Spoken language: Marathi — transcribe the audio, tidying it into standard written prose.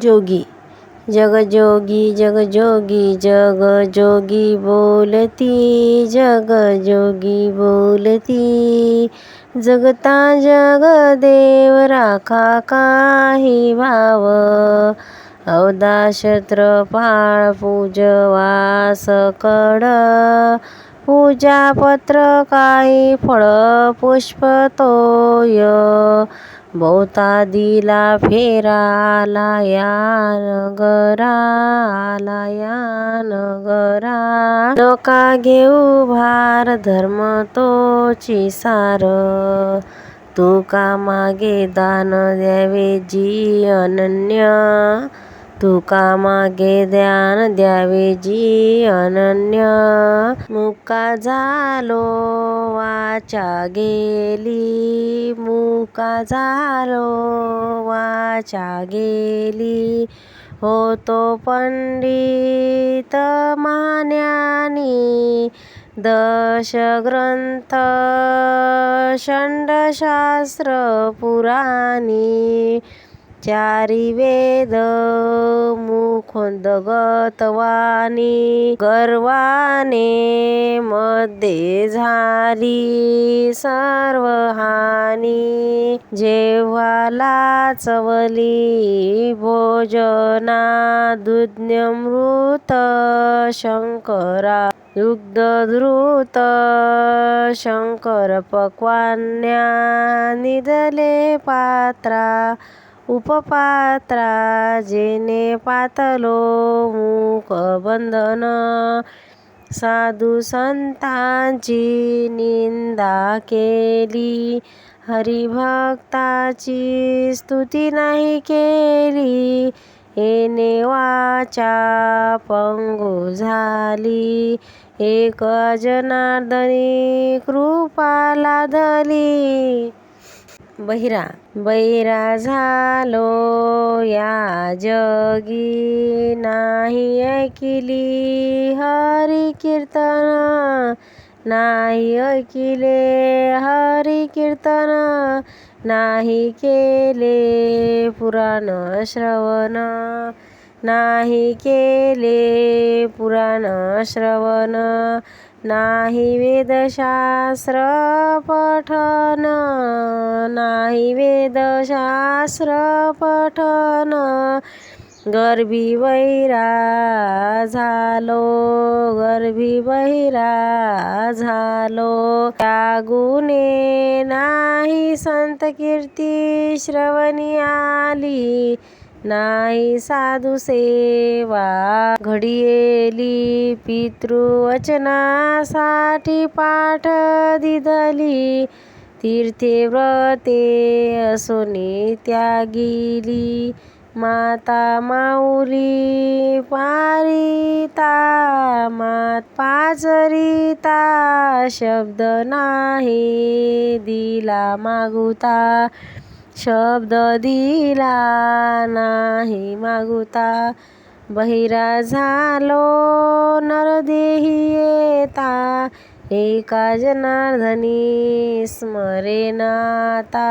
जोगी जगजोगी जगजोगी जगजोगी बोलती जगजोगी बोलती जगता जगदेव राखा काही भाव अवधा क्षत्रपाळ पूजवा सकळ पूजापत्र काही फळ पुष्प तोय बहुता दिला फेरा आला या नगरा आला या नगरा नका घेऊ भार धर्म तोची सार तुका मागे दान द्यावे जी अनन्य तुका मागे ध्यान द्यावे जी अनन्य मुका झालो वाचा गेली मुका झालो वाचा गेली होतो पंडित मान्यानी दशग्रंथ षण्डशास्त्र पुराणी चारी वेद मुखोद्गत वाणी गर्वाने मध्ये झाली सर्व हानी जेव्हा लाचवली भोजना दुग्धमृत शंकरा दुग्धधृत शंकर पक्वान्या निदले पात्रा उपपात्रा जेने पातलो मुख बंधन साधू संतांची निंदा केली हरिभक्ताची स्तुती नाही केली येणे वाचा पंगू झाली एक जनार्दनी कृपा लाधली बहिरा झालो या जगी नाही ऐकिली हरी कीर्तन नाही ऐकिले हरी कीर्तन नाही केले पुराण श्रवण नाही केले पुराण श्रवण नाही वेदशास्त्र पठन नाही वेदशास्त्र पठन गर्भी वैरा झालो गर्भी वैरा झालो त्यागुने नाही संत कीर्ती श्रवणी आली नाही साधू सेवा घडियेली पितृवचनासाठी पाठ दिधली तीर्थे व्रते असोनी त्यागिली माता माऊली पारिता मात पाचरिता शब्द नाही दिला मागुता शब्द दिला नाही मागुता बहिरा झालो नरदेही येता एका जनार्दनी स्मरेनाता।